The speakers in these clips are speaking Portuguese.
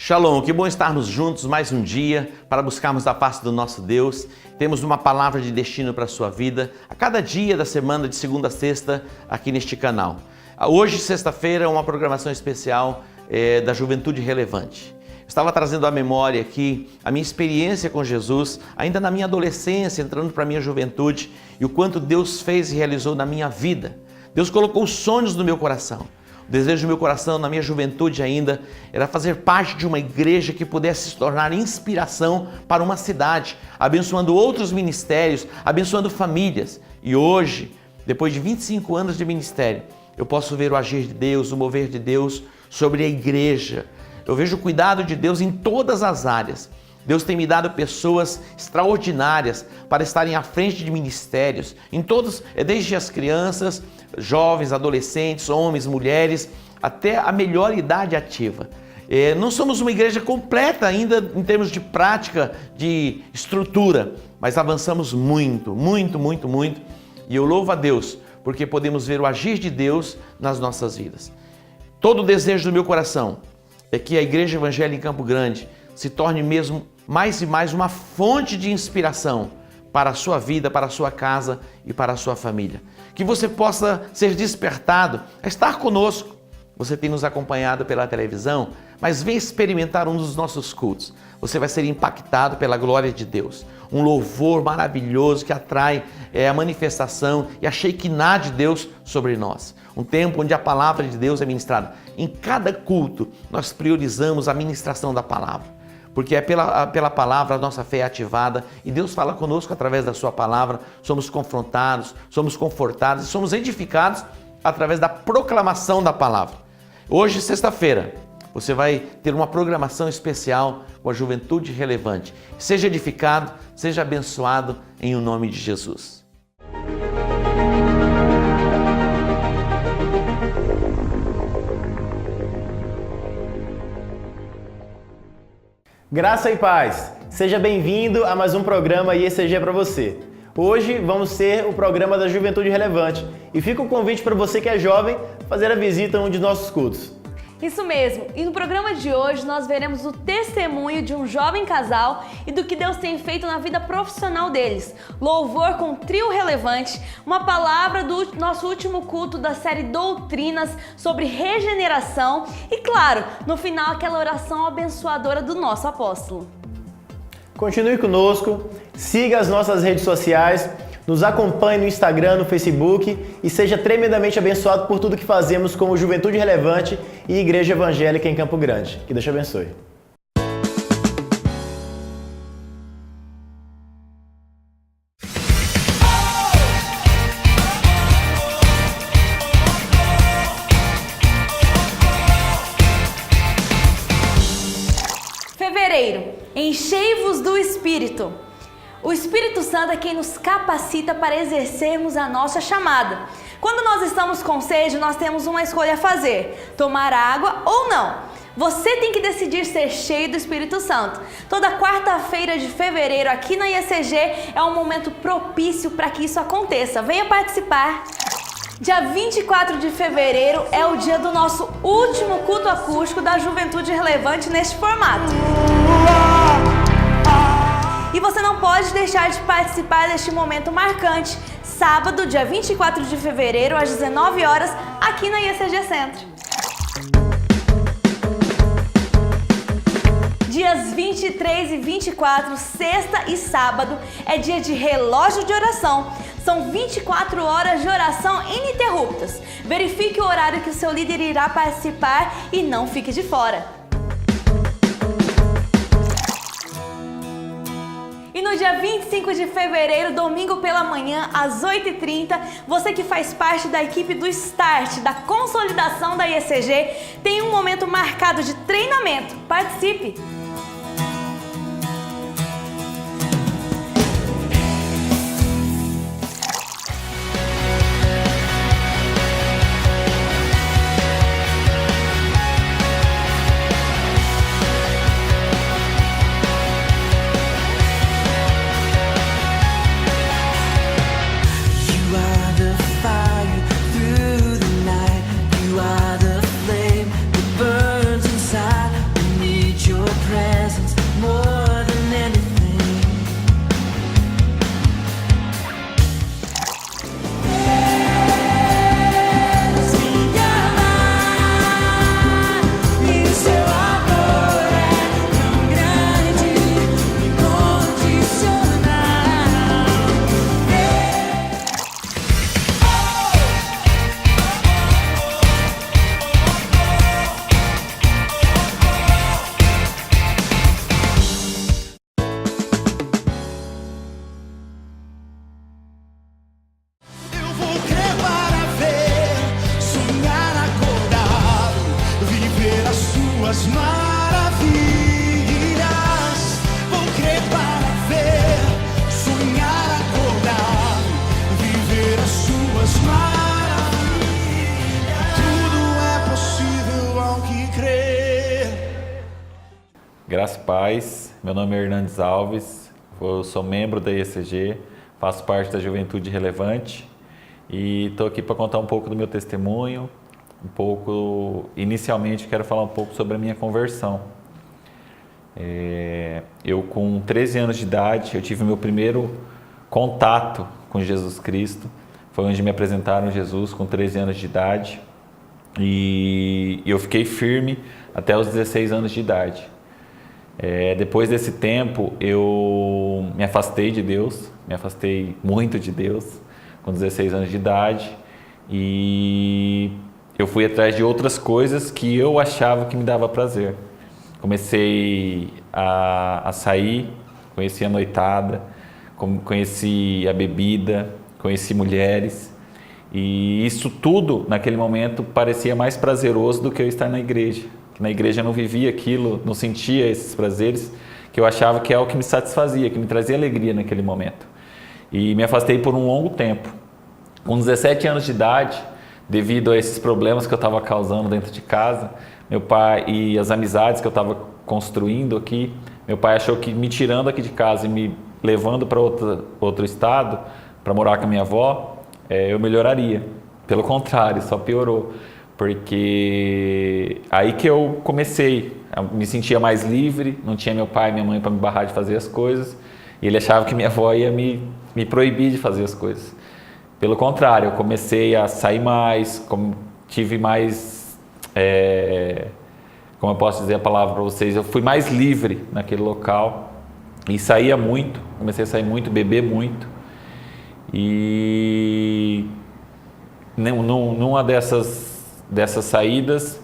Shalom, que bom estarmos juntos mais um dia para buscarmos a face do nosso Deus. Temos uma palavra de destino para a sua vida a cada dia da semana, de segunda a sexta, aqui neste canal. Hoje, sexta-feira, uma programação especial da Juventude Relevante. Estava trazendo à memória aqui a minha experiência com Jesus, ainda na minha adolescência, entrando para a minha juventude, e o quanto Deus fez e realizou na minha vida. Deus colocou sonhos no meu coração. O desejo do meu coração, na minha juventude ainda, era fazer parte de uma igreja que pudesse se tornar inspiração para uma cidade, abençoando outros ministérios, abençoando famílias. E hoje, depois de 25 anos de ministério, eu posso ver o agir de Deus, o mover de Deus sobre a igreja. Eu vejo o cuidado de Deus em todas as áreas. Deus tem me dado pessoas extraordinárias para estarem à frente de ministérios, em todos, desde as crianças, jovens, adolescentes, homens, mulheres, até a melhor idade ativa. Não somos uma igreja completa ainda em termos de prática, de estrutura, mas avançamos muito. E eu louvo a Deus, porque podemos ver o agir de Deus nas nossas vidas. Todo o desejo do meu coração é que a Igreja Evangélica em Campo Grande se torne mesmo mais e mais uma fonte de inspiração para a sua vida, para a sua casa e para a sua família. Que você possa ser despertado a estar conosco. Você tem nos acompanhado pela televisão, mas vem experimentar um dos nossos cultos. Você vai ser impactado pela glória de Deus. Um louvor maravilhoso que atrai a manifestação e a Shekinah de Deus sobre nós. Um tempo onde a palavra de Deus é ministrada. Em cada culto, nós priorizamos a ministração da palavra. Porque é pela palavra a nossa fé é ativada e Deus fala conosco através da sua palavra. Somos confrontados, somos confortados e somos edificados através da proclamação da palavra. Hoje, sexta-feira, você vai ter uma programação especial com a Juventude Relevante. Seja edificado, seja abençoado em o nome de Jesus. Graça e paz! Seja bem-vindo a mais um programa IECG para você. Hoje vamos ter o programa da Juventude Relevante e fica o convite para você que é jovem fazer a visita a um de nossos cultos. Isso mesmo, e no programa de hoje nós veremos o testemunho de um jovem casal e do que Deus tem feito na vida profissional deles. Louvor com trio relevante, uma palavra do nosso último culto da série Doutrinas sobre regeneração e, claro, no final aquela oração abençoadora do nosso apóstolo. Continue conosco, siga as nossas redes sociais, nos acompanhe no Instagram, no Facebook e seja tremendamente abençoado por tudo que fazemos como Juventude Relevante e Igreja Evangélica em Campo Grande. Que Deus te abençoe. Fevereiro, enchei-vos do Espírito. O Espírito Santo é quem nos capacita para exercermos a nossa chamada. Quando nós estamos com sede, nós temos uma escolha a fazer: tomar água ou não. Você tem que decidir ser cheio do Espírito Santo. Toda quarta-feira de fevereiro aqui na IECG é um momento propício para que isso aconteça. Venha participar! Dia 24 de fevereiro é o dia do nosso último culto acústico da Juventude Relevante neste formato. E você não pode deixar de participar deste momento marcante, sábado, dia 24 de fevereiro, às 19 horas, aqui na IECG Centro. Dias 23 e 24, sexta e sábado, é dia de relógio de oração. São 24 horas de oração ininterruptas. Verifique o horário que o seu líder irá participar e não fique de fora. E no dia 25 de fevereiro, domingo pela manhã, às 8h30, você que faz parte da equipe do Start, da consolidação da IECG, tem um momento marcado de treinamento. Participe! You are the flame that burns inside. We need your Graça e paz, meu nome é Hernandes Alves, eu sou membro da ECG, faço parte da Juventude Relevante e estou aqui para contar um pouco do meu testemunho, inicialmente quero falar um pouco sobre a minha conversão. Eu com 13 anos de idade, eu tive meu primeiro contato com Jesus Cristo, foi onde me apresentaram Jesus com 13 anos de idade e eu fiquei firme até os 16 anos de idade. Depois desse tempo eu me afastei de Deus, me afastei muito de Deus com 16 anos de idade e eu fui atrás de outras coisas que eu achava que me dava prazer. Comecei a sair, conheci a noitada, conheci a bebida, conheci mulheres e isso tudo naquele momento parecia mais prazeroso do que eu estar na igreja. Na igreja eu não vivia aquilo, não sentia esses prazeres que eu achava que é o que me satisfazia, que me trazia alegria naquele momento. E me afastei por um longo tempo. Com 17 anos de idade, devido a esses problemas que eu estava causando dentro de casa, meu pai e as amizades que eu estava construindo aqui, meu pai achou que me tirando aqui de casa e me levando para outro estado, para morar com a minha avó, eu melhoraria. Pelo contrário, só piorou. Porque aí que eu comecei, eu me sentia mais livre, não tinha meu pai e minha mãe para me barrar de fazer as coisas, e ele achava que minha avó ia me proibir de fazer as coisas. Pelo contrário, eu comecei a sair mais, tive mais, como eu posso dizer a palavra para vocês, eu fui mais livre naquele local e saía muito, comecei a sair muito, beber muito. E numa dessas saídas,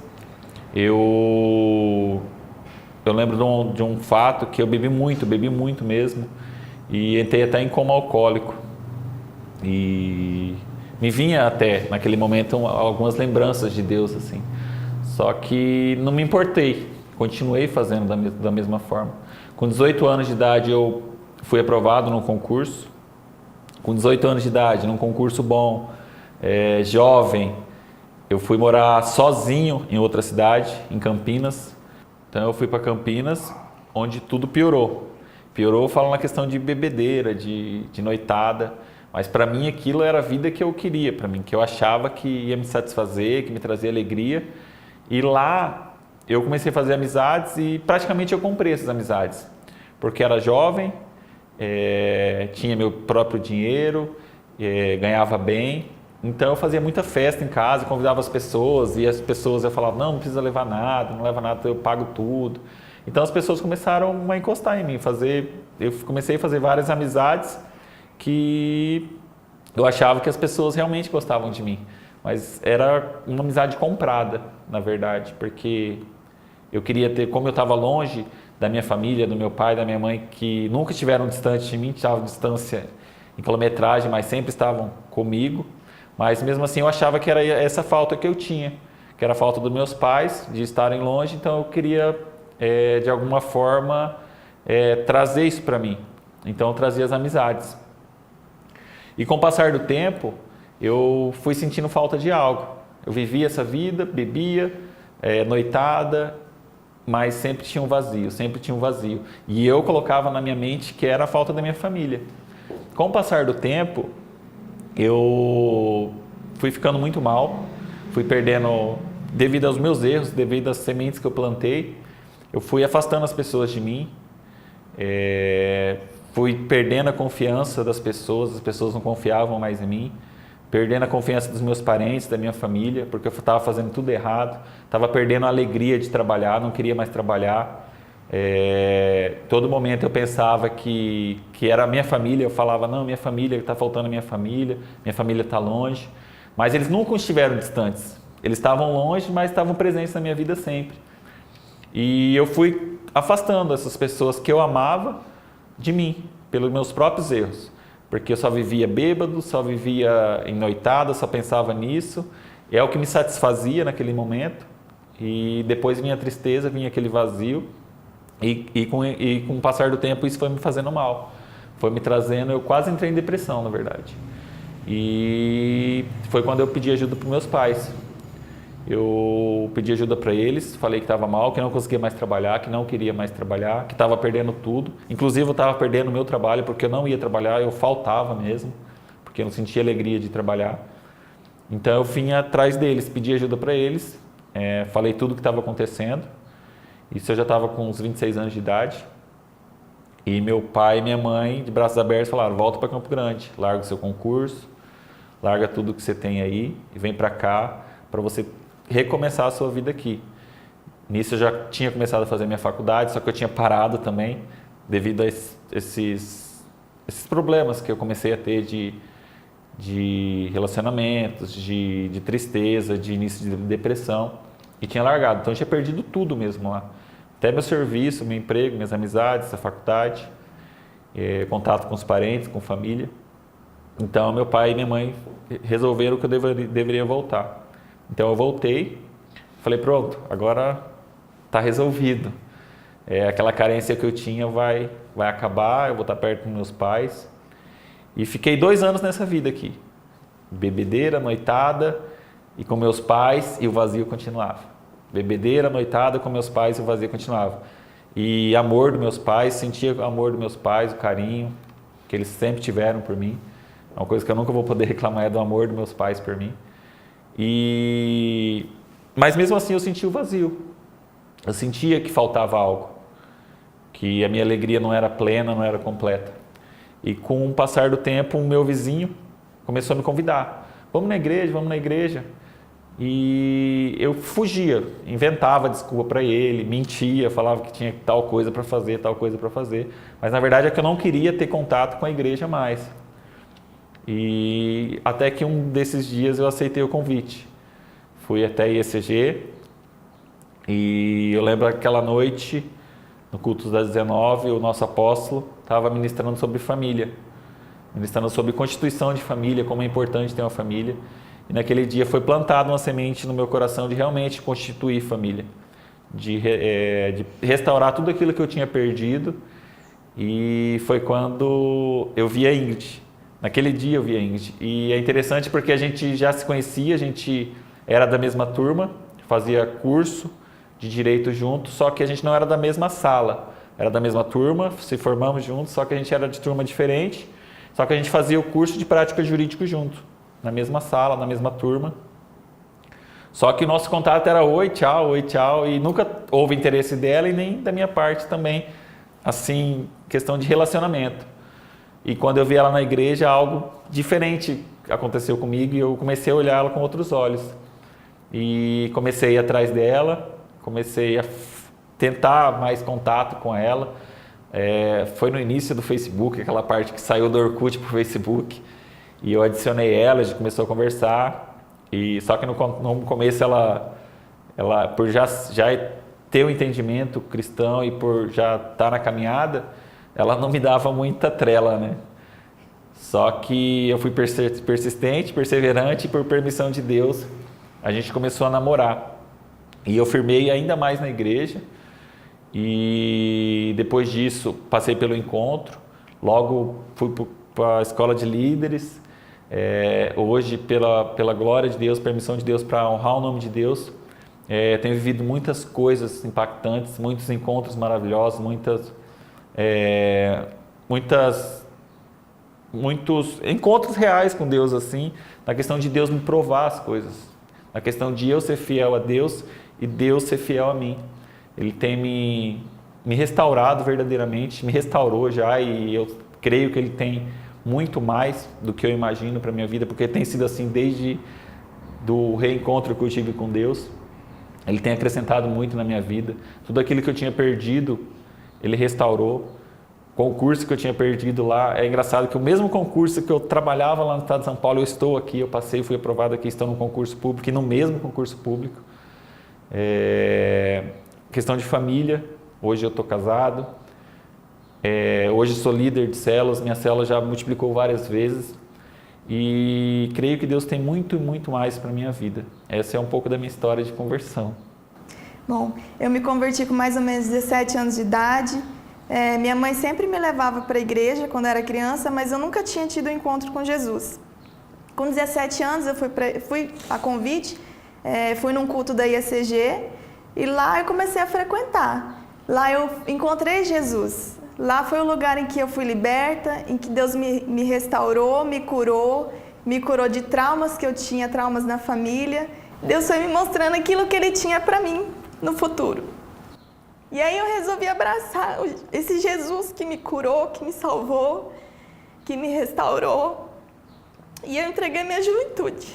eu lembro de um fato que eu bebi muito mesmo, e entrei até em coma alcoólico. E me vinha até, naquele momento, algumas lembranças de Deus, assim. Só que não me importei, continuei fazendo da mesma forma. Com 18 anos de idade, eu fui aprovado num concurso. Com 18 anos de idade, num concurso bom, jovem, eu fui morar sozinho em outra cidade, em Campinas. Então eu fui para Campinas, onde tudo piorou. Piorou falando na questão de bebedeira, de noitada. Mas para mim aquilo era a vida que eu queria para mim, que eu achava que ia me satisfazer, que me trazia alegria. E lá eu comecei a fazer amizades e praticamente eu comprei essas amizades. Porque era jovem, tinha meu próprio dinheiro, ganhava bem. Então eu fazia muita festa em casa, convidava as pessoas e as pessoas eu falava, não precisa levar nada, não leva nada, eu pago tudo. Então as pessoas começaram a encostar em mim, eu comecei a fazer várias amizades que eu achava que as pessoas realmente gostavam de mim. Mas era uma amizade comprada, na verdade, porque eu queria ter, como eu estava longe da minha família, do meu pai, da minha mãe, que nunca estiveram distantes de mim, estavam distância em quilometragem, mas sempre estavam comigo. Mas mesmo assim eu achava que era essa falta que eu tinha, que era a falta dos meus pais, de estarem longe, então eu queria, de alguma forma, trazer isso para mim. Então eu trazia as amizades. E com o passar do tempo, eu fui sentindo falta de algo. Eu vivia essa vida, bebia, noitada, mas sempre tinha um vazio. E eu colocava na minha mente que era a falta da minha família. Com o passar do tempo, eu fui ficando muito mal, fui perdendo, devido aos meus erros, devido às sementes que eu plantei, eu fui afastando as pessoas de mim, fui perdendo a confiança das pessoas, as pessoas não confiavam mais em mim, perdendo a confiança dos meus parentes, da minha família, porque eu estava fazendo tudo errado, estava perdendo a alegria de trabalhar, não queria mais trabalhar. Todo momento eu pensava que era a minha família, eu falava, não, minha família, está faltando a minha família está longe, mas eles nunca estiveram distantes, eles estavam longe, mas estavam presentes na minha vida sempre. E eu fui afastando essas pessoas que eu amava de mim, pelos meus próprios erros, porque eu só vivia bêbado, só vivia em noitada, só pensava nisso, é o que me satisfazia naquele momento, e depois vinha a tristeza, vinha aquele vazio. E com o passar do tempo isso foi me fazendo mal, foi me trazendo, eu quase entrei em depressão, na verdade. E foi quando eu pedi ajuda para meus pais. eu pedi ajuda para eles, falei que estava mal, que não conseguia mais trabalhar, que não queria mais trabalhar, que estava perdendo tudo. Inclusive eu estava perdendo o meu trabalho porque eu não ia trabalhar, eu faltava mesmo, porque eu não sentia alegria de trabalhar. Então eu vim atrás deles, pedi ajuda para eles, falei tudo o que estava acontecendo. Isso eu já estava com uns 26 anos de idade. E meu pai e minha mãe, de braços abertos, falaram: volta para Campo Grande, larga o seu concurso, larga tudo que você tem aí e vem para cá para você recomeçar a sua vida aqui. Nisso eu já tinha começado a fazer minha faculdade, só que eu tinha parado também devido a esses problemas que eu comecei a ter de relacionamentos, de tristeza, de início de depressão, e tinha largado. Então eu tinha perdido tudo mesmo lá. Até meu serviço, meu emprego, minhas amizades, a faculdade, contato com os parentes, com família. Então meu pai e minha mãe resolveram que eu deveria voltar. Então eu voltei, falei: pronto, agora está resolvido. Aquela carência que eu tinha vai acabar, eu vou estar perto dos meus pais. E fiquei 2 anos nessa vida aqui. Bebedeira, noitada, e com meus pais, e o vazio continuava. Bebedeira, noitada, com meus pais, e o vazio continuava. E amor dos meus pais, sentia o amor dos meus pais, o carinho que eles sempre tiveram por mim. É uma coisa que eu nunca vou poder reclamar, é do amor dos meus pais por mim. Mas mesmo assim eu sentia o vazio. Eu sentia que faltava algo. Que a minha alegria não era plena, não era completa. E com o passar do tempo, o meu vizinho começou a me convidar. Vamos na igreja, vamos na igreja. E eu fugia, inventava desculpa para ele, mentia, falava que tinha tal coisa para fazer, tal coisa para fazer. Mas na verdade é que eu não queria ter contato com a igreja mais. E até que um desses dias eu aceitei o convite. Fui até a IECG e eu lembro aquela noite, no culto das 19, o nosso apóstolo estava ministrando sobre família, ministrando sobre constituição de família, como é importante ter uma família. E naquele dia foi plantada uma semente no meu coração de realmente constituir família, de restaurar tudo aquilo que eu tinha perdido. E foi quando eu vi a Ingrid. Naquele dia eu vi a Ingrid. E é interessante porque a gente já se conhecia, a gente era da mesma turma, fazia curso de direito junto, só que a gente não era da mesma sala. Era da mesma turma, se formamos juntos, só que a gente era de turma diferente, só que a gente fazia o curso de prática jurídico junto, na mesma sala, na mesma turma. Só que o nosso contato era oi, tchau, e nunca houve interesse dela e nem da minha parte também, assim, questão de relacionamento. E quando eu vi ela na igreja, algo diferente aconteceu comigo e eu comecei a olhar ela com outros olhos. E comecei a ir atrás dela, comecei a tentar mais contato com ela. Foi no início do Facebook, aquela parte que saiu do Orkut para o Facebook. E eu adicionei ela, a gente começou a conversar. Só que no começo ela por já ter o entendimento cristão e por já estar na caminhada, ela não me dava muita trela, né? Só que eu fui persistente, perseverante e por permissão de Deus, a gente começou a namorar. E eu firmei ainda mais na igreja. E depois disso, passei pelo encontro. Logo fui para a escola de líderes. Hoje, pela glória de Deus, permissão de Deus para honrar o nome de Deus, tenho vivido muitas coisas impactantes, muitos encontros maravilhosos, muitos encontros reais com Deus, assim, na questão de Deus me provar as coisas, na questão de eu ser fiel a Deus e Deus ser fiel a mim. Ele tem me restaurado verdadeiramente, me restaurou já, e eu creio que Ele tem muito mais do que eu imagino para a minha vida, porque tem sido assim desde do reencontro que eu tive com Deus. Ele tem acrescentado muito na minha vida. Tudo aquilo que eu tinha perdido, Ele restaurou. Concurso que eu tinha perdido lá, é engraçado que o mesmo concurso que eu trabalhava lá no estado de São Paulo, eu estou aqui, eu passei, fui aprovado aqui, estou no concurso público e no mesmo concurso público. Questão de família, hoje eu estou casado, hoje sou líder de células, minha célula já multiplicou várias vezes e creio que Deus tem muito e muito mais para a minha vida. Essa é um pouco da minha história de conversão. Bom, eu me converti com mais ou menos 17 anos de idade. Minha mãe sempre me levava para a igreja quando eu era criança, mas eu nunca tinha tido um encontro com Jesus. Com 17 anos eu fui a convite Fui num culto da IECG e lá eu comecei a frequentar. Lá eu encontrei Jesus. Lá foi o lugar em que eu fui liberta, em que Deus me restaurou, me curou de traumas que eu tinha, traumas na família. Deus foi me mostrando aquilo que Ele tinha para mim no futuro. E aí eu resolvi abraçar esse Jesus que me curou, que me salvou, que me restaurou. E eu entreguei minha juventude.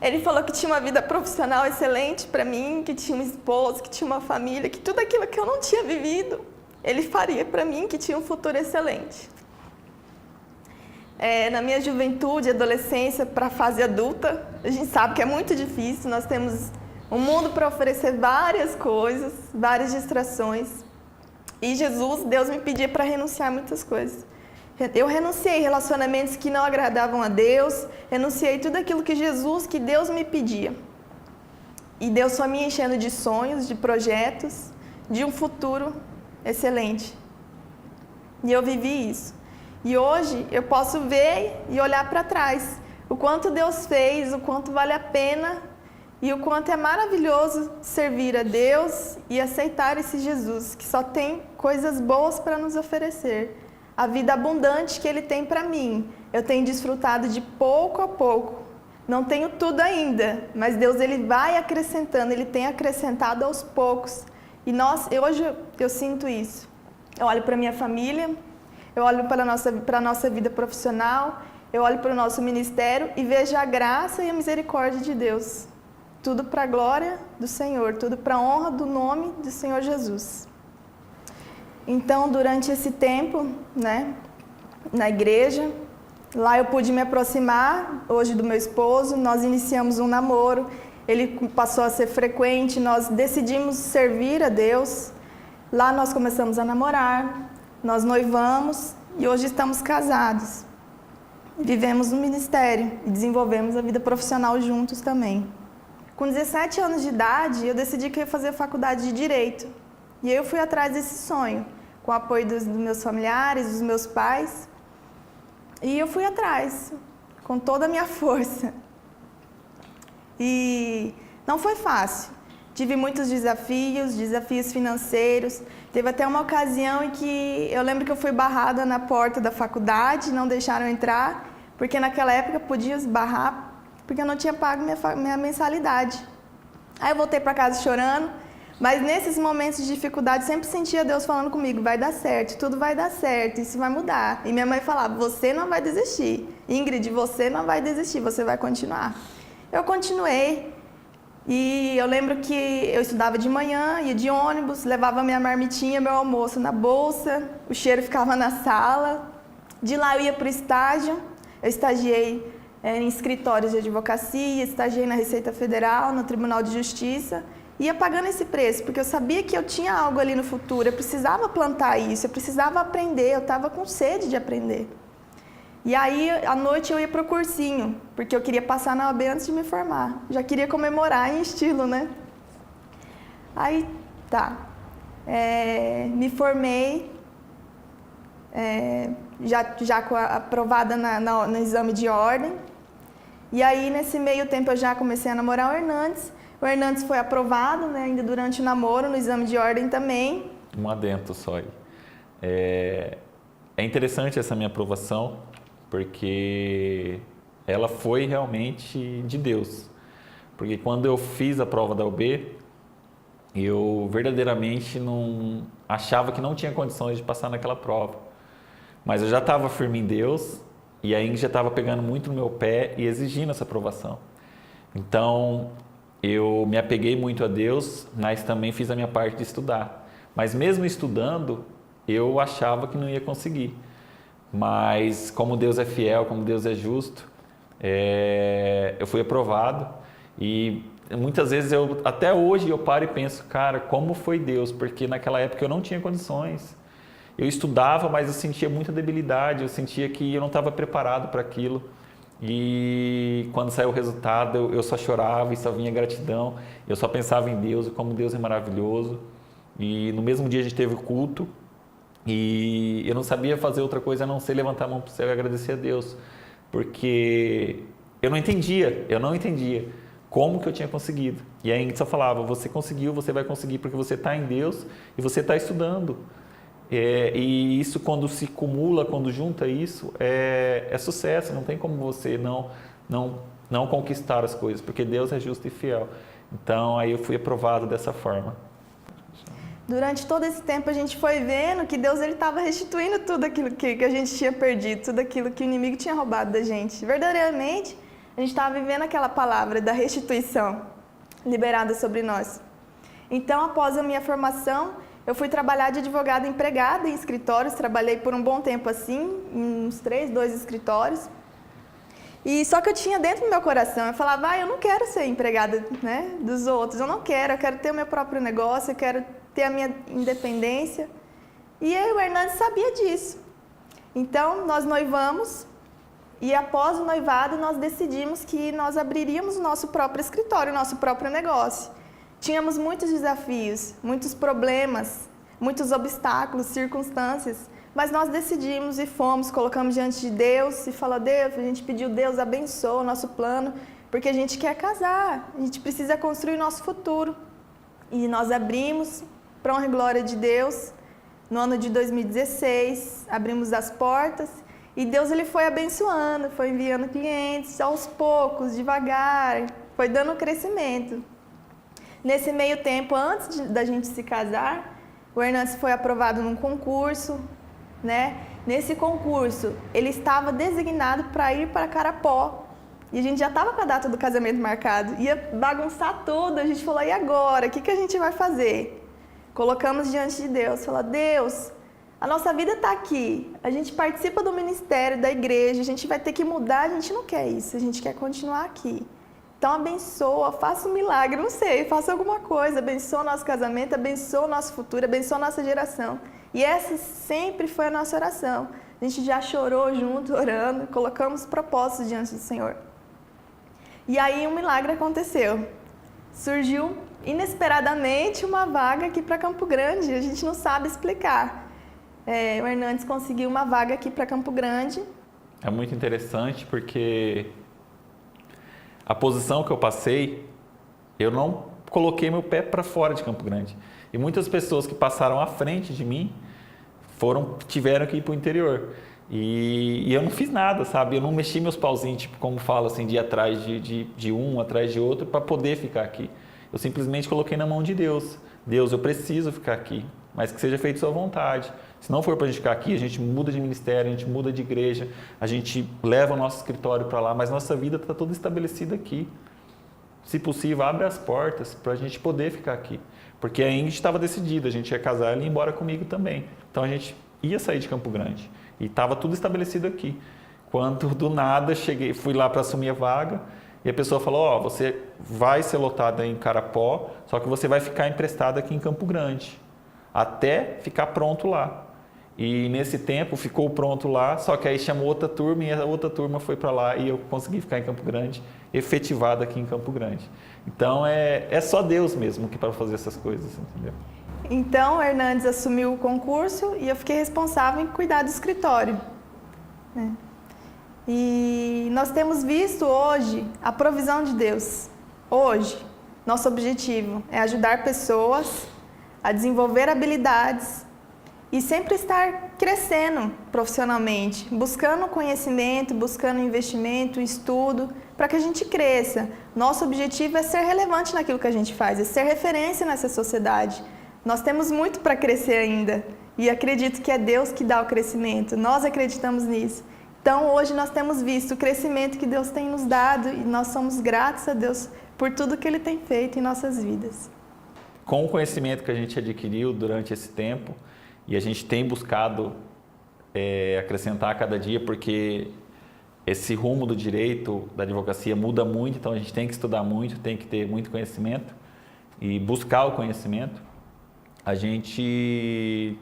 Ele falou que tinha uma vida profissional excelente para mim, que tinha um esposo, que tinha uma família, que tudo aquilo que eu não tinha vivido, Ele faria para mim, que tinha um futuro excelente. Na minha juventude, adolescência, para a fase adulta, a gente sabe que é muito difícil, nós temos um mundo para oferecer várias coisas, várias distrações. E Jesus, Deus me pedia para renunciar a muitas coisas. Eu renunciei relacionamentos que não agradavam a Deus, renunciei tudo aquilo que Deus me pedia. E Deus foi me enchendo de sonhos, de projetos, de um futuro excelente. E eu vivi isso. E hoje eu posso ver e olhar para trás o quanto Deus fez, o quanto vale a pena e o quanto é maravilhoso servir a Deus e aceitar esse Jesus, que só tem coisas boas para nos oferecer. A vida abundante que Ele tem para mim, eu tenho desfrutado de pouco a pouco. Não tenho tudo ainda, mas Deus Ele vai acrescentando, Ele tem acrescentado aos poucos. E hoje eu sinto isso. Eu olho para minha família, eu olho para a nossa vida profissional, eu olho para o nosso ministério e vejo a graça e a misericórdia de Deus. Tudo para a glória do Senhor, tudo para a honra do nome do Senhor Jesus. Então, durante esse tempo, na igreja, lá eu pude me aproximar, hoje, do meu esposo, nós iniciamos um namoro, ele passou a ser frequente, nós decidimos servir a Deus, lá nós começamos a namorar, nós noivamos e hoje estamos casados. Vivemos no ministério e desenvolvemos a vida profissional juntos também. Com 17 anos de idade, eu decidi que eu ia fazer faculdade de Direito. E eu fui atrás desse sonho, com o apoio dos meus familiares, dos meus pais. E eu fui atrás, com toda a minha força. E não foi fácil. Tive muitos desafios financeiros. Teve até uma ocasião em que eu lembro que eu fui barrada na porta da faculdade, não deixaram entrar, porque naquela época podia barrar, porque eu não tinha pago minha mensalidade. Aí eu voltei para casa chorando, mas nesses momentos de dificuldade sempre sentia Deus falando comigo, vai dar certo, tudo vai dar certo, isso vai mudar. E minha mãe falava, você não vai desistir. Ingrid, você não vai desistir, você vai continuar. Eu continuei. E eu lembro que eu estudava de manhã, ia de ônibus, levava minha marmitinha, meu almoço na bolsa, o cheiro ficava na sala. De lá eu ia para o estágio, eu estagiei em escritórios de advocacia, estagiei na Receita Federal, no Tribunal de Justiça, ia pagando esse preço, porque eu sabia que eu tinha algo ali no futuro, eu precisava plantar isso, eu precisava aprender, eu estava com sede de aprender. E aí, à noite, eu ia para o cursinho, porque eu queria passar na OAB antes de me formar. Já queria comemorar em estilo, né? Aí, tá. Me formei, já aprovada no exame de ordem. E aí, nesse meio tempo, eu já comecei a namorar o Hernandes. O Hernandes foi aprovado, né, ainda durante o namoro, no exame de ordem também. Um adendo só aí. É interessante essa minha aprovação, porque ela foi realmente de Deus. Porque quando eu fiz a prova da UB, eu verdadeiramente não achava que não tinha condições de passar naquela prova. Mas eu já estava firme em Deus e a Ingrid já estava pegando muito no meu pé e exigindo essa aprovação. Então, eu me apeguei muito a Deus, mas também fiz a minha parte de estudar. Mas mesmo estudando, eu achava que não ia conseguir. Mas como Deus é fiel, como Deus é justo, eu fui aprovado. E muitas vezes, até hoje, eu paro e penso, cara, como foi Deus? Porque naquela época eu não tinha condições. Eu estudava, mas eu sentia muita debilidade, eu sentia que eu não estava preparado para aquilo. E quando saiu o resultado, eu só chorava e só vinha gratidão. Eu só pensava em Deus e como Deus é maravilhoso. E no mesmo dia a gente teve o culto e eu não sabia fazer outra coisa a não ser levantar a mão para o céu e agradecer a Deus. Porque eu não entendia como que eu tinha conseguido. E aí a Ingrid só falava, você conseguiu, você vai conseguir porque você está em Deus e você está estudando. E isso quando se acumula, quando junta isso, é sucesso, não tem como você não conquistar as coisas, porque Deus é justo e fiel. Então aí eu fui aprovado dessa forma. Durante todo esse tempo a gente foi vendo que Deus estava restituindo tudo aquilo que a gente tinha perdido, tudo aquilo que o inimigo tinha roubado da gente. Verdadeiramente, a gente estava vivendo aquela palavra da restituição liberada sobre nós. Então, após a minha formação, eu fui trabalhar de advogada empregada em escritórios, trabalhei por um bom tempo assim, em uns 2 escritórios. E só que eu tinha dentro do meu coração, eu falava, eu não quero ser empregada, né, dos outros, eu quero ter o meu próprio negócio, eu quero ter a minha independência. E aí o Hernandes sabia disso. Então, nós noivamos e após o noivado nós decidimos que nós abriríamos o nosso próprio escritório, o nosso próprio negócio. Tínhamos muitos desafios, muitos problemas, muitos obstáculos, circunstâncias, mas nós decidimos e fomos, colocamos diante de Deus e falou, Deus, a gente pediu, Deus abençoa o nosso plano, porque a gente quer casar, a gente precisa construir o nosso futuro. E nós abrimos, para honra e glória de Deus, no ano de 2016, abrimos as portas e Deus ele foi abençoando, foi enviando clientes aos poucos, devagar, foi dando crescimento. Nesse meio tempo, antes da gente se casar, o Hernandes foi aprovado num concurso, né? Nesse concurso, ele estava designado para ir para Carapó. E a gente já estava com a data do casamento marcado. Ia bagunçar tudo. A gente falou, e agora? O que a gente vai fazer? Colocamos diante de Deus. Falou, Deus, a nossa vida está aqui. A gente participa do ministério, da igreja. A gente vai ter que mudar. A gente não quer isso. A gente quer continuar aqui. Então abençoa, faça um milagre, não sei, faça alguma coisa, abençoa o nosso casamento, abençoa o nosso futuro, abençoa a nossa geração. E essa sempre foi a nossa oração. A gente já chorou junto, orando, colocamos propósitos diante do Senhor. E aí um milagre aconteceu. Surgiu inesperadamente uma vaga aqui para Campo Grande, a gente não sabe explicar. O Hernandes conseguiu uma vaga aqui para Campo Grande. É muito interessante porque a posição que eu passei, eu não coloquei meu pé para fora de Campo Grande. E muitas pessoas que passaram à frente de mim tiveram que ir para o interior. E eu não fiz nada, sabe? Eu não mexi meus pauzinhos, tipo, como fala assim, de ir atrás de um, atrás de outro, para poder ficar aqui. Eu simplesmente coloquei na mão de Deus. Deus, eu preciso ficar aqui, mas que seja feito sua vontade. Se não for para a gente ficar aqui, a gente muda de ministério, a gente muda de igreja, a gente leva o nosso escritório para lá, mas nossa vida está toda estabelecida aqui. Se possível, abre as portas para a gente poder ficar aqui. Porque a Ingrid estava decidida, a gente ia casar, ela ia embora comigo também. Então a gente ia sair de Campo Grande e estava tudo estabelecido aqui. Quando do nada fui lá para assumir a vaga e a pessoa falou, você vai ser lotada em Carapó, só que você vai ficar emprestada aqui em Campo Grande, até ficar pronto lá. E nesse tempo ficou pronto lá, só que aí chamou outra turma e a outra turma foi para lá e eu consegui ficar em Campo Grande, efetivado aqui em Campo Grande. Então é só Deus mesmo que para fazer essas coisas, entendeu? Então o Hernandes assumiu o concurso e eu fiquei responsável em cuidar do escritório. E nós temos visto hoje a provisão de Deus. Hoje, nosso objetivo é ajudar pessoas a desenvolver habilidades e sempre estar crescendo profissionalmente, buscando conhecimento, buscando investimento, estudo, para que a gente cresça. Nosso objetivo é ser relevante naquilo que a gente faz, é ser referência nessa sociedade. Nós temos muito para crescer ainda e acredito que é Deus que dá o crescimento, nós acreditamos nisso. Então hoje nós temos visto o crescimento que Deus tem nos dado e nós somos gratos a Deus por tudo que Ele tem feito em nossas vidas. Com o conhecimento que a gente adquiriu durante esse tempo, e a gente tem buscado acrescentar a cada dia, porque esse rumo do direito, da advocacia muda muito, então a gente tem que estudar muito, tem que ter muito conhecimento e buscar o conhecimento. A gente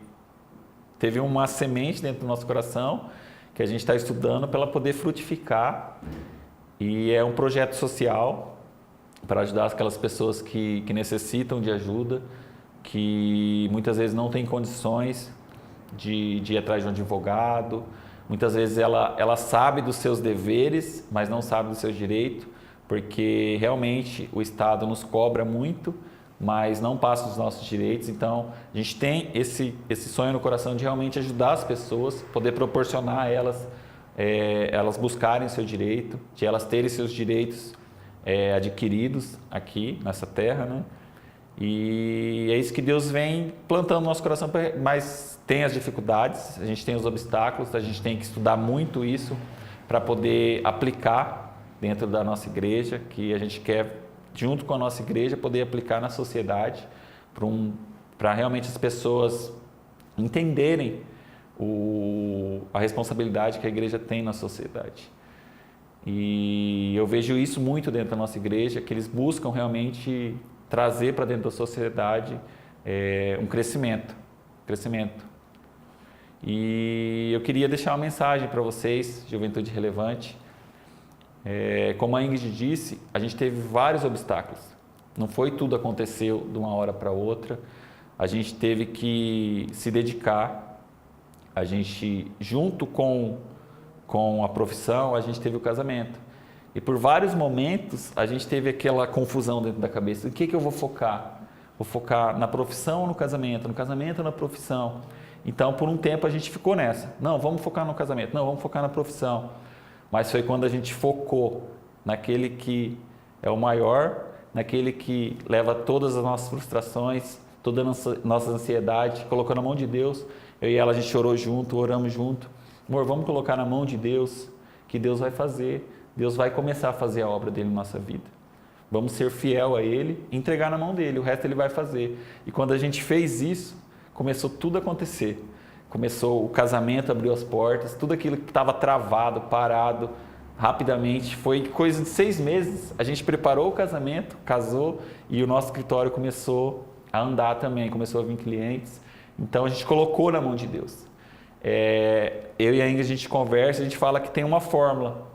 teve uma semente dentro do nosso coração que a gente está estudando para ela poder frutificar, e é um projeto social para ajudar aquelas pessoas que necessitam de ajuda, que muitas vezes não têm condições de ir atrás de um advogado, Muitas vezes ela sabe dos seus deveres, mas não sabe dos seus direitos, porque realmente o Estado nos cobra muito, mas não passa os nossos direitos. Então, a gente tem esse sonho no coração de realmente ajudar as pessoas, poder proporcionar a elas, elas buscarem seu direito, de elas terem seus direitos adquiridos aqui nessa terra, né? E é isso que Deus vem plantando no nosso coração, mas tem as dificuldades, a gente tem os obstáculos, a gente tem que estudar muito isso para poder aplicar dentro da nossa igreja, que a gente quer, junto com a nossa igreja, poder aplicar na sociedade, para realmente as pessoas entenderem a responsabilidade que a igreja tem na sociedade. E eu vejo isso muito dentro da nossa igreja, que eles buscam realmente trazer para dentro da sociedade um crescimento. E eu queria deixar uma mensagem para vocês, Juventude Relevante. Como a Ingrid disse, a gente teve vários obstáculos. Não foi tudo aconteceu de uma hora para outra. A gente teve que se dedicar. A gente, junto com a profissão, a gente teve o casamento. E por vários momentos a gente teve aquela confusão dentro da cabeça. O que eu vou focar? Vou focar na profissão ou no casamento? No casamento ou na profissão? Então, por um tempo a gente ficou nessa. Não, vamos focar no casamento. Não, vamos focar na profissão. Mas foi quando a gente focou naquele que é o maior, naquele que leva todas as nossas frustrações, toda a nossa ansiedade, colocou na mão de Deus. Eu e ela, a gente chorou junto, oramos junto. Amor, vamos colocar na mão de Deus, que Deus vai fazer. Deus vai começar a fazer a obra dele na nossa vida. Vamos ser fiel a ele, entregar na mão dele, o resto ele vai fazer. E quando a gente fez isso, começou tudo a acontecer. Começou o casamento, abriu as portas, tudo aquilo que estava travado, parado, rapidamente. Foi coisa de 6 meses. A gente preparou o casamento, casou e o nosso escritório começou a andar também, começou a vir clientes. Então a gente colocou na mão de Deus. Eu e a Ingrid, a gente conversa, a gente fala que tem uma fórmula,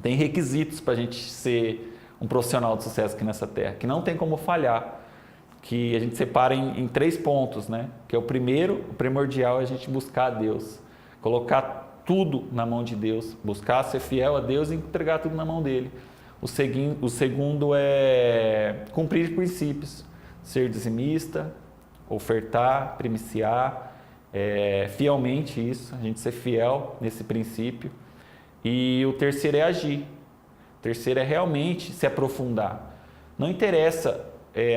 tem requisitos para a gente ser um profissional de sucesso aqui nessa terra, que não tem como falhar, que a gente separa em 3 pontos, né? Que é o primeiro, o primordial é a gente buscar a Deus, colocar tudo na mão de Deus, buscar ser fiel a Deus e entregar tudo na mão dele. O segundo é cumprir princípios, ser dizimista, ofertar, primiciar, fielmente isso, a gente ser fiel nesse princípio. E o terceiro é agir. O terceiro é realmente se aprofundar. Não interessa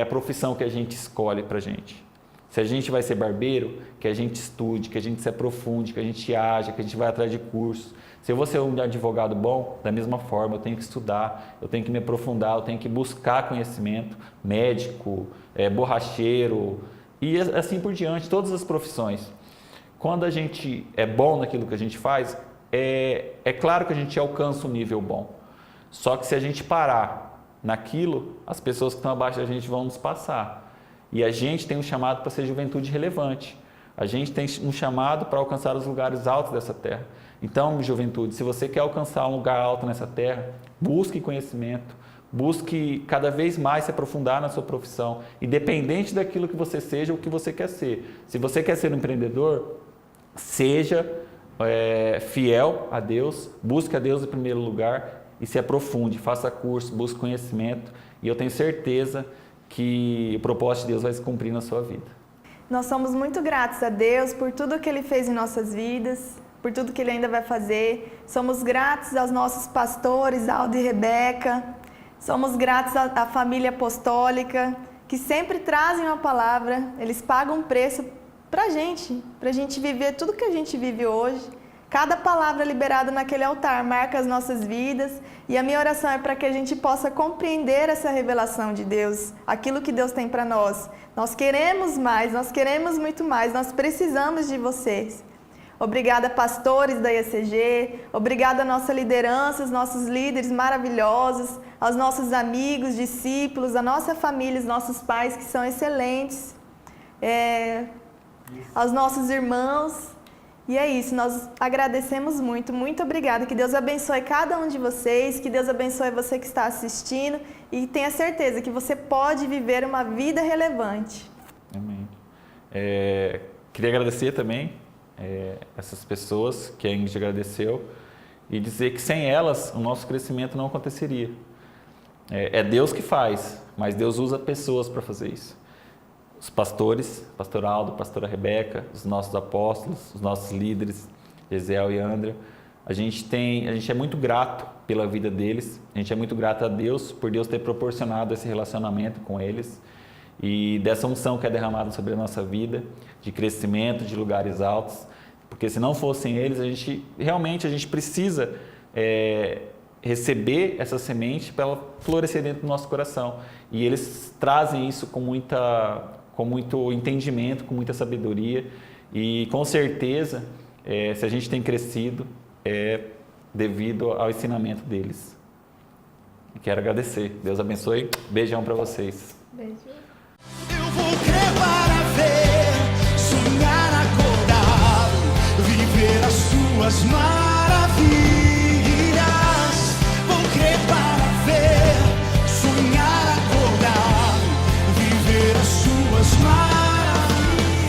a profissão que a gente escolhe para a gente. Se a gente vai ser barbeiro, que a gente estude, que a gente se aprofunde, que a gente haja, que a gente vai atrás de cursos. Se eu vou ser um advogado bom, da mesma forma, eu tenho que estudar, eu tenho que me aprofundar, eu tenho que buscar conhecimento, médico, borracheiro e assim por diante, todas as profissões. Quando a gente é bom naquilo que a gente faz, é claro que a gente alcança um nível bom. Só que se a gente parar naquilo, as pessoas que estão abaixo da gente vão nos passar. E a gente tem um chamado para ser juventude relevante. A gente tem um chamado para alcançar os lugares altos dessa terra. Então, juventude, se você quer alcançar um lugar alto nessa terra, busque conhecimento, busque cada vez mais se aprofundar na sua profissão, independente daquilo que você seja ou que você quer ser. Se você quer ser um empreendedor, seja fiel a Deus, busque a Deus em primeiro lugar e se aprofunde, faça curso, busque conhecimento e eu tenho certeza que o propósito de Deus vai se cumprir na sua vida. Nós somos muito gratos a Deus por tudo que Ele fez em nossas vidas, por tudo que Ele ainda vai fazer. Somos gratos aos nossos pastores, Aldo e Rebeca. Somos gratos à família apostólica, que sempre trazem uma palavra. Eles pagam um preço pra gente viver tudo que a gente vive hoje. Cada palavra liberada naquele altar marca as nossas vidas e a minha oração é para que a gente possa compreender essa revelação de Deus, aquilo que Deus tem para nós. Nós queremos mais, nós queremos muito mais, nós precisamos de vocês. Obrigada, pastores da IACG, obrigada à nossa liderança, aos nossos líderes maravilhosos, aos nossos amigos, discípulos, à nossa família, os nossos pais que são excelentes, aos nossos irmãos. E é isso, nós agradecemos muito, muito obrigada. Que Deus abençoe cada um de vocês, que Deus abençoe você que está assistindo e tenha certeza que você pode viver uma vida relevante. Amém. Queria agradecer também essas pessoas que a Ingrid agradeceu e dizer que sem elas o nosso crescimento não aconteceria. É Deus que faz, mas Deus usa pessoas para fazer isso. Os pastores, pastor Aldo, pastora Rebeca, os nossos apóstolos, os nossos líderes, Gesiel e André, a gente é muito grato pela vida deles, a gente é muito grato a Deus por Deus ter proporcionado esse relacionamento com eles e dessa unção que é derramada sobre a nossa vida, de crescimento, de lugares altos, porque se não fossem eles, a gente precisa receber essa semente para ela florescer dentro do nosso coração. E eles trazem isso com muito entendimento, com muita sabedoria e com certeza, se a gente tem crescido, é devido ao ensinamento deles. E quero agradecer. Deus abençoe. Beijão para vocês. Beijo. Eu vou crer para ver, sonhar acordado, viver as suas maravilhas. Vou crer para ver, sonhar acordado, viver as suas maravilhas.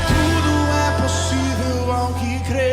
Tudo é possível ao que crer.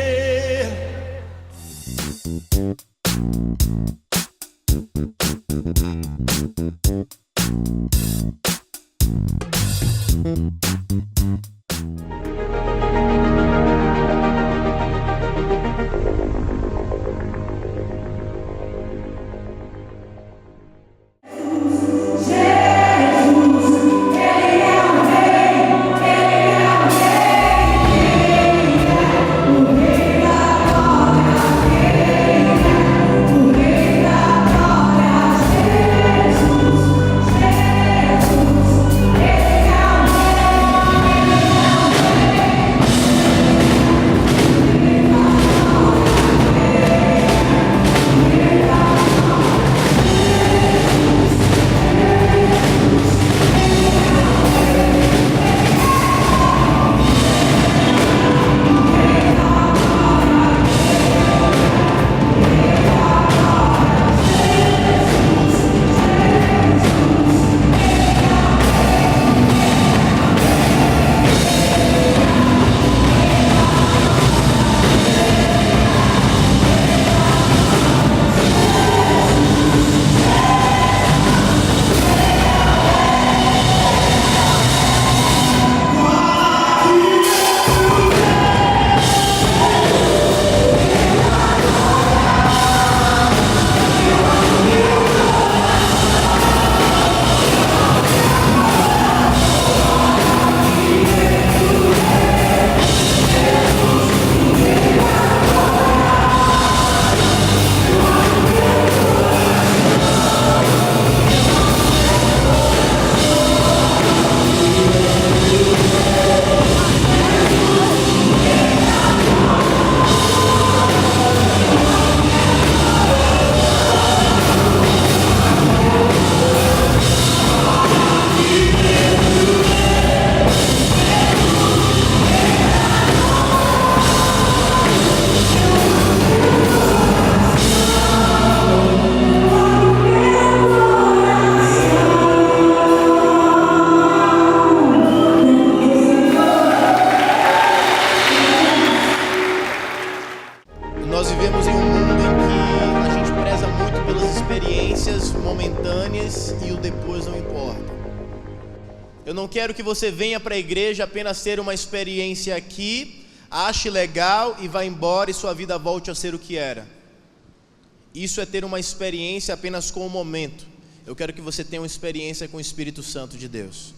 Nós vivemos em um mundo em que a gente preza muito pelas experiências momentâneas e o depois não importa. Eu não quero que você venha para a igreja apenas ter uma experiência aqui, ache legal e vá embora e sua vida volte a ser o que era. Isso é ter uma experiência apenas com o momento. Eu quero que você tenha uma experiência com o Espírito Santo de Deus.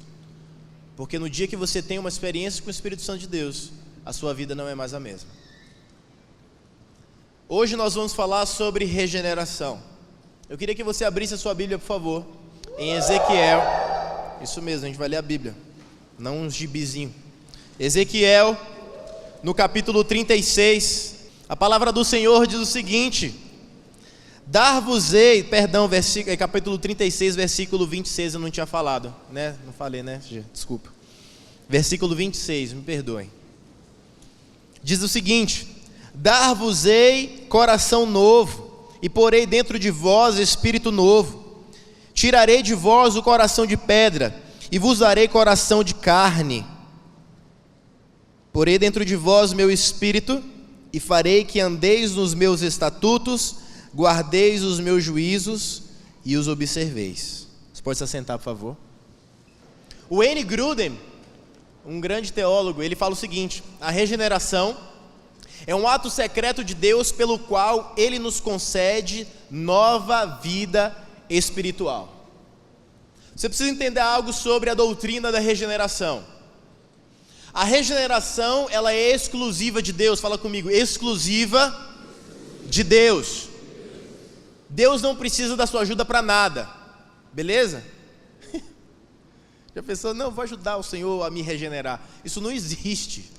Porque no dia que você tem uma experiência com o Espírito Santo de Deus, a sua vida não é mais a mesma. Hoje nós vamos falar sobre regeneração. Eu queria que você abrisse a sua Bíblia, por favor, em Ezequiel. Isso mesmo, a gente vai ler a Bíblia, não um gibizinho. Ezequiel, no capítulo 36, a palavra do Senhor diz o seguinte: dar-vos-ei, capítulo 36, versículo 26, eu não tinha falado, né? Não falei, né? Desculpa. Versículo 26, me perdoem. Diz o seguinte: dar-vos-ei coração novo, e porei dentro de vós espírito novo. Tirarei de vós o coração de pedra, e vos darei coração de carne. Porei dentro de vós meu espírito, e farei que andeis nos meus estatutos, guardeis os meus juízos e os observeis. Você pode se assentar, por favor. O Wayne Grudem, um grande teólogo, ele fala o seguinte: a regeneração é um ato secreto de Deus pelo qual Ele nos concede nova vida espiritual. Você precisa entender algo sobre a doutrina da regeneração. A regeneração, ela é exclusiva de Deus. Fala comigo, exclusiva de Deus. Deus não precisa da sua ajuda para nada, beleza? Já pensou, não, vou ajudar o Senhor a me regenerar. Isso não existe.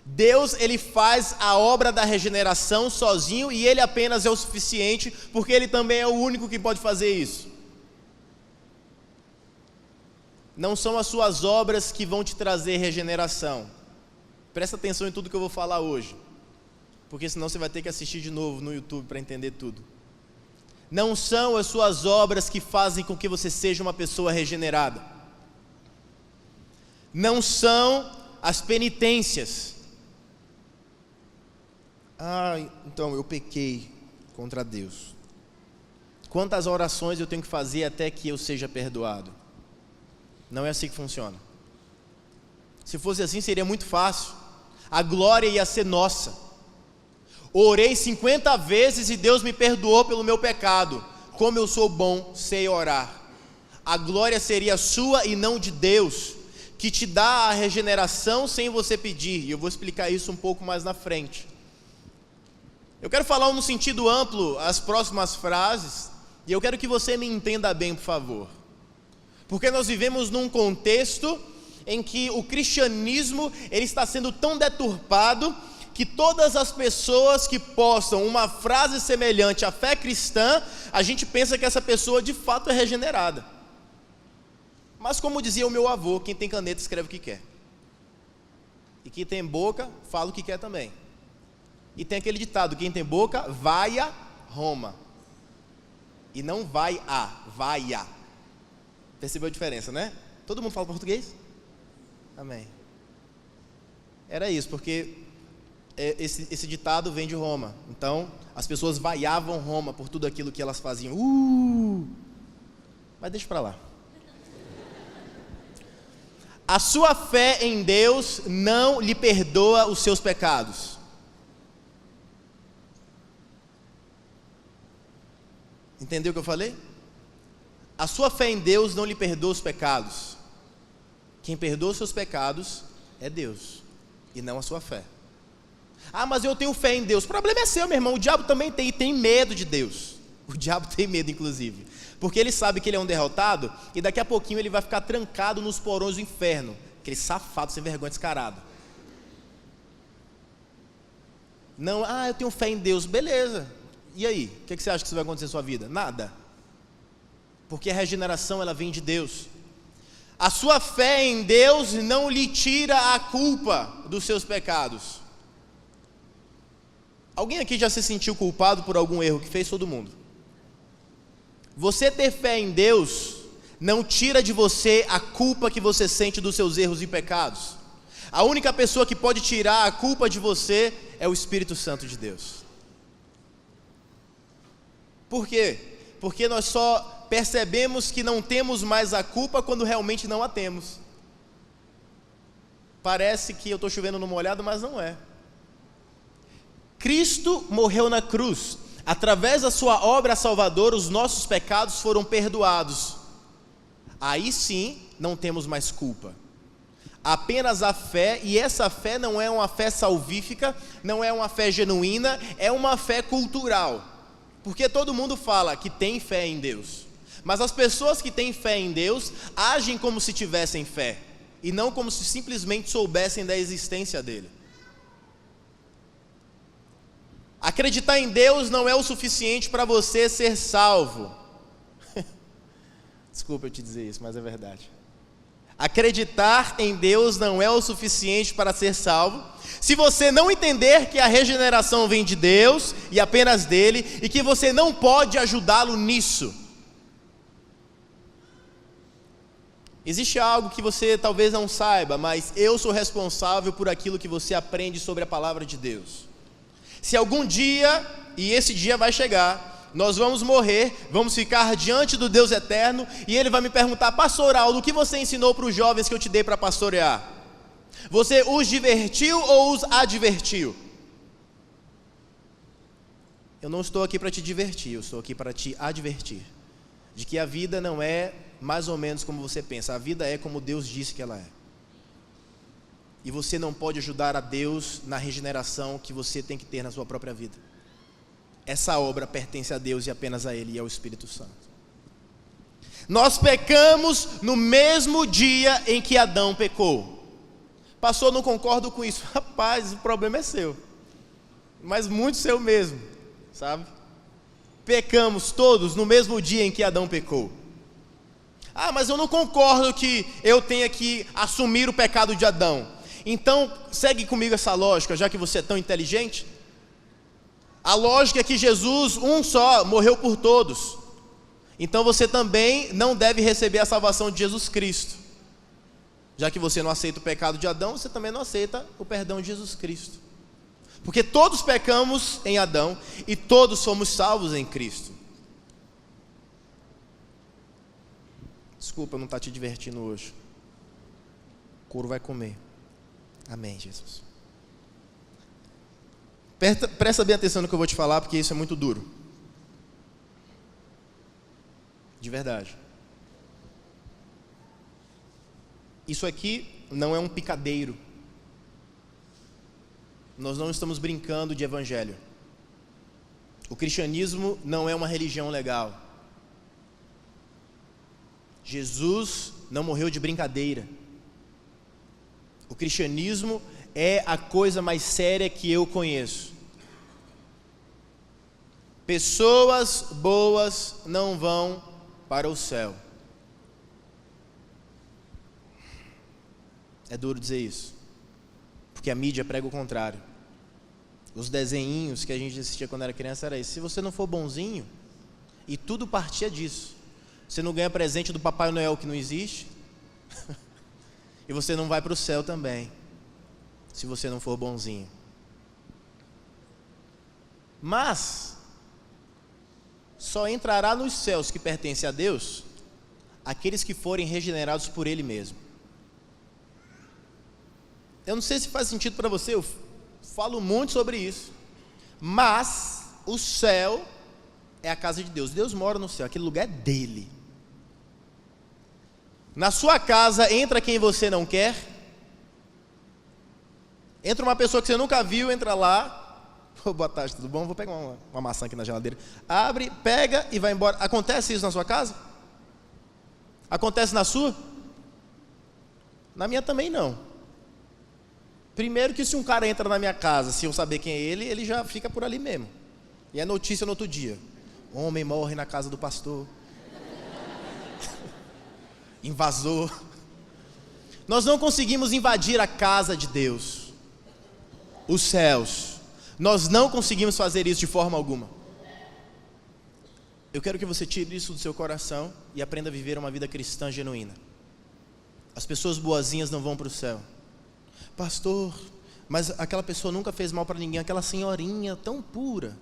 Deus, Ele faz a obra da regeneração sozinho e Ele apenas é o suficiente, porque Ele também é o único que pode fazer isso. Não são as suas obras que vão te trazer regeneração. Presta atenção em tudo que eu vou falar hoje, porque senão você vai ter que assistir de novo no YouTube para entender tudo. Não são as suas obras que fazem com que você seja uma pessoa regenerada. Não são as penitências. Então eu pequei contra Deus. Quantas orações eu tenho que fazer até que eu seja perdoado? Não é assim que funciona. Se fosse assim, seria muito fácil. A glória ia ser nossa. Orei 50 vezes e Deus me perdoou pelo meu pecado. Como eu sou bom, sei orar. A glória seria sua e não de Deus, que te dá a regeneração sem você pedir. E eu vou explicar isso um pouco mais na frente. Eu quero falar no sentido amplo as próximas frases, e eu quero que você me entenda bem, por favor. Porque nós vivemos num contexto em que o cristianismo ele está sendo tão deturpado que todas as pessoas que postam uma frase semelhante à fé cristã, a gente pensa que essa pessoa de fato é regenerada. Mas como dizia o meu avô, quem tem caneta escreve o que quer. E quem tem boca, fala o que quer também. E tem aquele ditado, quem tem boca, vai a Roma. E não vai a. Percebeu a diferença, né? Todo mundo fala português? Amém. Era isso, porque esse ditado vem de Roma. Então, as pessoas vaiavam Roma por tudo aquilo que elas faziam. Mas deixa pra lá. A sua fé em Deus não lhe perdoa os seus pecados. Entendeu o que eu falei? A sua fé em Deus não lhe perdoa os pecados. Quem perdoa os seus pecados é Deus, e não a sua fé. Mas eu tenho fé em Deus. O problema é seu, meu irmão. O diabo também tem medo de Deus. O diabo tem medo, inclusive. Porque ele sabe que ele é um derrotado, e daqui a pouquinho ele vai ficar trancado nos porões do inferno. Aquele safado, sem vergonha, descarado. Não, eu tenho fé em Deus. Beleza. E aí? O que você acha que isso vai acontecer na sua vida? Nada. Porque a regeneração, ela vem de Deus. A sua fé em Deus não lhe tira a culpa dos seus pecados. Alguém aqui já se sentiu culpado por algum erro que fez? Todo mundo. Você ter fé em Deus não tira de você a culpa que você sente dos seus erros e pecados. A única pessoa que pode tirar a culpa de você é o Espírito Santo de Deus. Por quê? Porque nós só percebemos que não temos mais a culpa quando realmente não a temos. Parece que eu estou chovendo no molhado, mas não é. Cristo morreu na cruz. Através da sua obra salvadora, os nossos pecados foram perdoados. Aí sim, não temos mais culpa. Apenas a fé, e essa fé não é uma fé salvífica, não é uma fé genuína, é uma fé cultural. Porque todo mundo fala que tem fé em Deus. Mas as pessoas que têm fé em Deus agem como se tivessem fé, e não como se simplesmente soubessem da existência dele. Acreditar em Deus não é o suficiente para você ser salvo. Desculpa eu te dizer isso, mas é verdade. Acreditar em Deus não é o suficiente para ser salvo, se você não entender que a regeneração vem de Deus e apenas dele, e que você não pode ajudá-lo nisso. Existe algo que você talvez não saiba, mas eu sou responsável por aquilo que você aprende sobre a palavra de Deus. Se algum dia, e esse dia vai chegar, nós vamos morrer, vamos ficar diante do Deus eterno, e Ele vai me perguntar: pastor Aldo, o que você ensinou para os jovens que eu te dei para pastorear? Você os divertiu ou os advertiu? Eu não estou aqui para te divertir, eu estou aqui para te advertir de que a vida não é mais ou menos como você pensa. A vida é como Deus disse que ela é. E você não pode ajudar a Deus na regeneração que você tem que ter na sua própria vida. Essa obra pertence a Deus e apenas a Ele e ao Espírito Santo. Nós pecamos no mesmo dia em que Adão pecou. Pastor, não concordo com isso. Rapaz, o problema é seu, mas muito seu mesmo, sabe? Pecamos todos no mesmo dia em que Adão pecou. Ah, mas eu não concordo que eu tenha que assumir o pecado de Adão. Então, segue comigo essa lógica, já que você é tão inteligente. A lógica é que Jesus, um só, morreu por todos. Então você também não deve receber a salvação de Jesus Cristo. Já que você não aceita o pecado de Adão, você também não aceita o perdão de Jesus Cristo. Porque todos pecamos em Adão e todos somos salvos em Cristo. Desculpa não estar te divertindo hoje. O couro vai comer. Amém, Jesus. Presta bem atenção no que eu vou te falar, porque isso é muito duro. De verdade. Isso aqui não é um picadeiro. Nós não estamos brincando de evangelho. O cristianismo não é uma religião legal. Jesus não morreu de brincadeira. O cristianismo é a coisa mais séria que eu conheço. Pessoas boas não vão para o céu. É duro dizer isso, porque a mídia prega o contrário. Os desenhinhos que a gente assistia quando era criança era isso: se você não for bonzinho, e tudo partia disso, você não ganha presente do Papai Noel que não existe, e você não vai para o céu também, se você não for bonzinho. Mas só entrará nos céus que pertencem a Deus aqueles que forem regenerados por Ele mesmo. Eu não sei se faz sentido para você, eu falo muito sobre isso, mas o céu é a casa de Deus. Deus mora no céu, aquele lugar é dele. Na sua casa entra quem você não quer, entra uma pessoa que você nunca viu, entra lá, boa tarde, tudo bom? Vou pegar uma maçã aqui na geladeira. Abre, pega e vai embora. Acontece isso na sua casa? Acontece na sua? Na minha também não. Primeiro que se um cara entra na minha casa, se eu saber quem é ele, ele já fica por ali mesmo. E é notícia no outro dia: homem morre na casa do pastor. Invasor. Nós não conseguimos invadir a casa de Deus, os céus. Nós não conseguimos fazer isso de forma alguma. Eu quero que você tire isso do seu coração e aprenda a viver uma vida cristã genuína. As pessoas boazinhas não vão para o céu. Pastor, mas aquela pessoa nunca fez mal para ninguém, aquela senhorinha tão pura.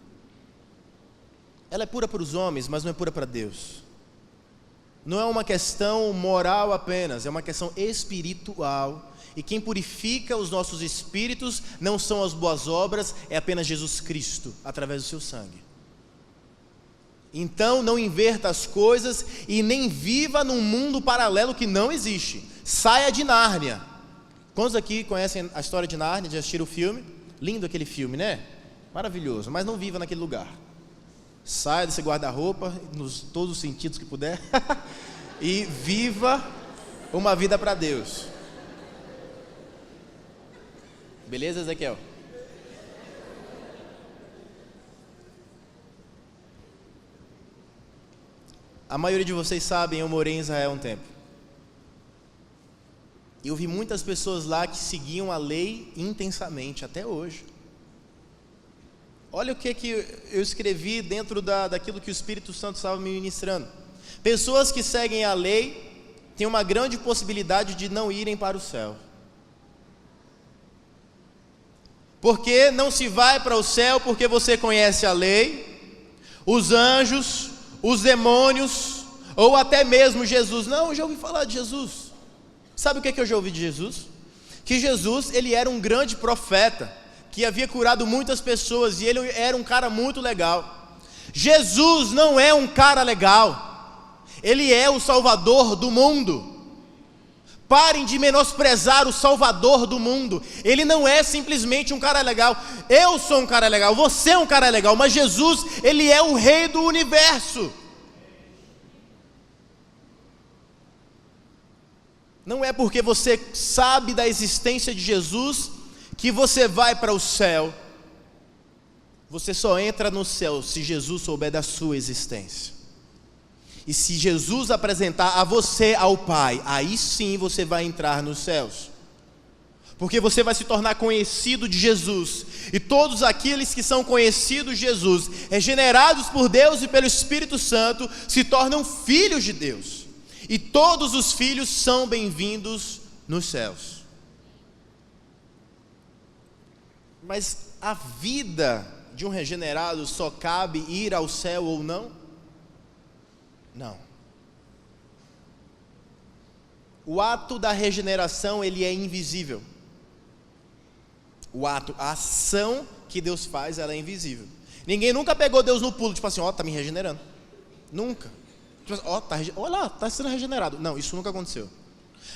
Ela é pura para os homens, mas não é pura para Deus. Não é uma questão moral apenas, é uma questão espiritual. E quem purifica os nossos espíritos não são as boas obras, é apenas Jesus Cristo, através do seu sangue. Então não inverta as coisas e nem viva num mundo paralelo que não existe. Saia de Nárnia. Quantos aqui conhecem a história de Nárnia, já assistiram o filme? Lindo aquele filme, né? Maravilhoso, mas não viva naquele lugar. Saia desse guarda-roupa, nos todos os sentidos que puder, e viva uma vida para Deus. Beleza, Ezequiel? A maioria de vocês sabem, eu morei em Israel um tempo. E eu vi muitas pessoas lá que seguiam a lei intensamente, até hoje. Olha o que eu escrevi dentro daquilo que o Espírito Santo estava me ministrando. Pessoas que seguem a lei tem uma grande possibilidade de não irem para o céu. Porque não se vai para o céu porque você conhece a lei, os anjos, os demônios, ou até mesmo Jesus. Não, eu já ouvi falar de Jesus. Sabe o que eu já ouvi de Jesus? Que Jesus, ele era um grande profeta, que havia curado muitas pessoas, e ele era um cara muito legal. Jesus não é um cara legal, ele é o Salvador do mundo. Parem de menosprezar o Salvador do mundo. Ele não é simplesmente um cara legal. Eu sou um cara legal, você é um cara legal, mas Jesus, ele é o Rei do universo. Não é porque você sabe da existência de Jesus que você vai para o céu. Você só entra no céu se Jesus souber da sua existência. E se Jesus apresentar a você ao Pai, aí sim você vai entrar nos céus. Porque você vai se tornar conhecido de Jesus. E todos aqueles que são conhecidos de Jesus, regenerados por Deus e pelo Espírito Santo, se tornam filhos de Deus. E todos os filhos são bem-vindos nos céus. Mas a vida de um regenerado só cabe ir ao céu ou não? Não. O ato da regeneração, ele é invisível. A ação que Deus faz, ela é invisível. Ninguém nunca pegou Deus no pulo, tipo assim, ó, tá me regenerando. Nunca. Tipo assim, ó, olha lá, tá sendo regenerado. Não, isso nunca aconteceu.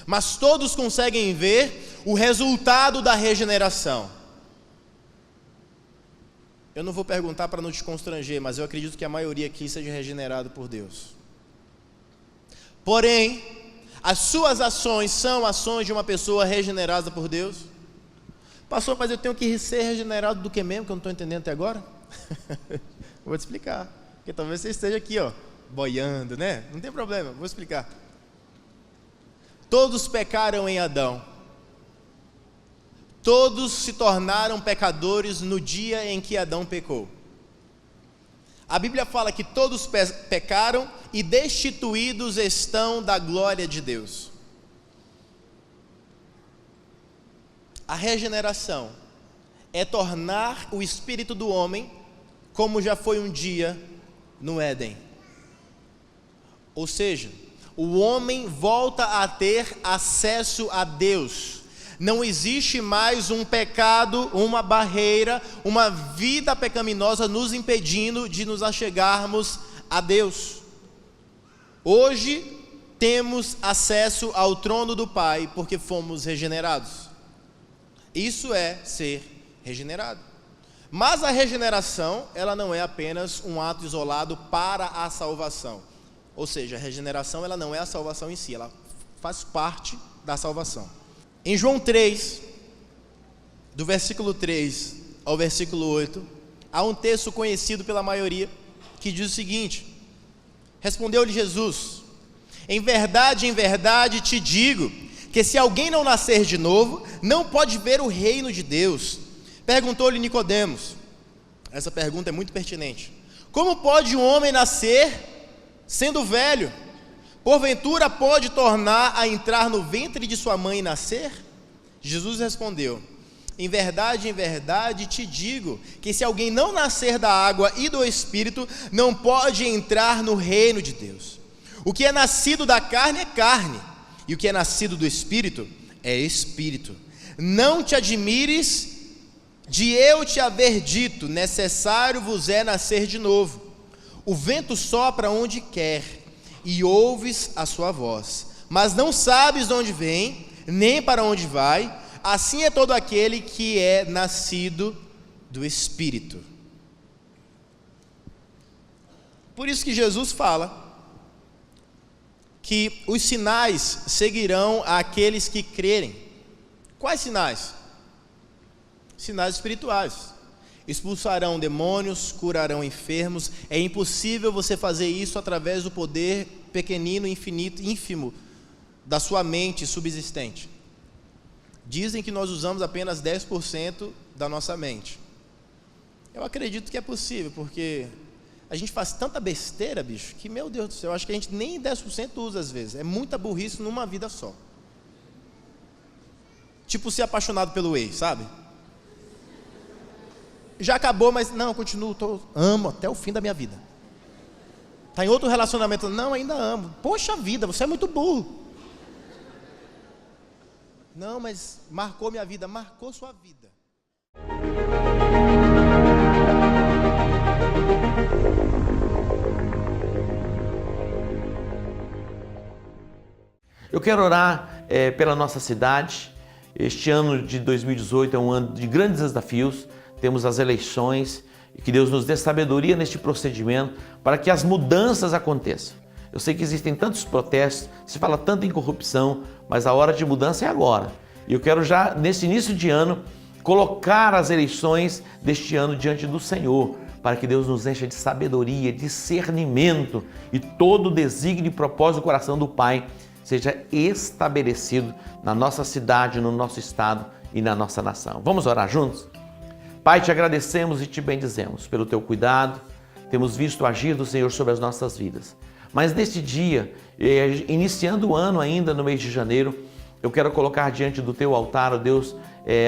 Mas todos conseguem ver o resultado da regeneração. Eu não vou perguntar para não te constranger, mas eu acredito que a maioria aqui seja regenerado por Deus. Porém, as suas ações são ações de uma pessoa regenerada por Deus? Pastor, mas eu tenho que ser regenerado do que mesmo, que eu não estou entendendo até agora? Vou te explicar, porque talvez você esteja aqui, ó, boiando, né? Não tem problema, vou explicar. Todos pecaram em Adão. Todos se tornaram pecadores no dia em que Adão pecou. A Bíblia fala que todos pecaram e destituídos estão da glória de Deus. A regeneração é tornar o espírito do homem como já foi um dia no Éden. Ou seja, o homem volta a ter acesso a Deus. Não existe mais um pecado, uma barreira, uma vida pecaminosa nos impedindo de nos achegarmos a Deus. Hoje temos acesso ao trono do Pai porque fomos regenerados. Isso é ser regenerado. Mas a regeneração, ela não é apenas um ato isolado para a salvação. Ou seja, a regeneração, ela não é a salvação em si, ela faz parte da salvação. Em João 3, do versículo 3 ao versículo 8, há um texto conhecido pela maioria, que diz o seguinte: respondeu-lhe Jesus: em verdade te digo, que se alguém não nascer de novo, não pode ver o reino de Deus. Perguntou-lhe Nicodemos, essa pergunta é muito pertinente: como pode um homem nascer sendo velho? Porventura pode tornar a entrar no ventre de sua mãe e nascer? Jesus respondeu: em verdade te digo, que se alguém não nascer da água e do Espírito, não pode entrar no reino de Deus. O que é nascido da carne é carne, e o que é nascido do Espírito é Espírito. Não te admires de eu te haver dito, necessário vos é nascer de novo. O vento sopra onde quer, e ouves a sua voz, mas não sabes de onde vem, nem para onde vai. Assim é todo aquele que é nascido do Espírito. Por isso que Jesus fala que os sinais seguirão àqueles que crerem. Quais sinais? Sinais espirituais. Expulsarão demônios, curarão enfermos. É impossível você fazer isso através do poder pequenino, infinito, ínfimo da sua mente subsistente. Dizem que nós usamos apenas 10% da nossa mente. Eu acredito que é possível, porque A gente faz tanta besteira, bicho, que, meu Deus do céu, acho que a gente nem 10% usa às vezes. É muita burrice numa vida só. Tipo ser apaixonado pelo ex, sabe? Já acabou, mas não, continuo, amo até o fim da minha vida. Tá em outro relacionamento, não, ainda amo. Poxa vida, você é muito burro. Não, mas marcou minha vida, marcou sua vida. Eu quero orar pela nossa cidade. Este ano de 2018 é um ano de grandes desafios. Temos as eleições e que Deus nos dê sabedoria neste procedimento para que as mudanças aconteçam. Eu sei que existem tantos protestos, se fala tanto em corrupção, mas a hora de mudança é agora. E eu quero já, nesse início de ano, colocar as eleições deste ano diante do Senhor, para que Deus nos encha de sabedoria, discernimento e todo o desígnio e propósito do coração do Pai seja estabelecido na nossa cidade, no nosso estado e na nossa nação. Vamos orar juntos? Pai, te agradecemos e te bendizemos pelo teu cuidado. Temos visto o agir do Senhor sobre as nossas vidas. Mas neste dia, iniciando o ano ainda no mês de janeiro, eu quero colocar diante do teu altar, ó Deus,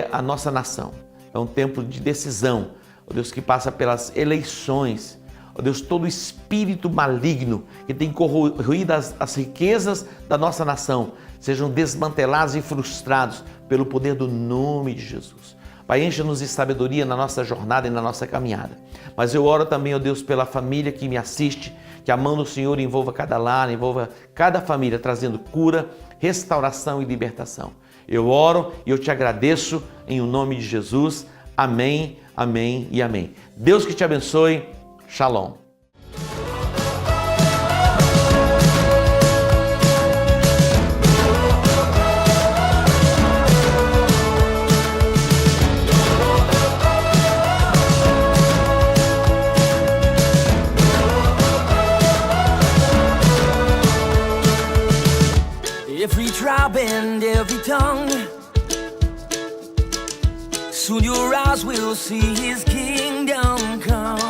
a nossa nação. É um tempo de decisão, ó Deus, que passa pelas eleições. Ó Deus, todo espírito maligno que tem corroído as riquezas da nossa nação, sejam desmantelados e frustrados pelo poder do nome de Jesus. Pai, encha-nos de sabedoria na nossa jornada e na nossa caminhada. Mas eu oro também, ó Deus, pela família que me assiste, que a mão do Senhor envolva cada lar, envolva cada família, trazendo cura, restauração e libertação. Eu oro e eu te agradeço em o nome de Jesus. Amém, amém e amém. Deus que te abençoe. Shalom. Every tribe and every tongue, soon your eyes will see his kingdom come.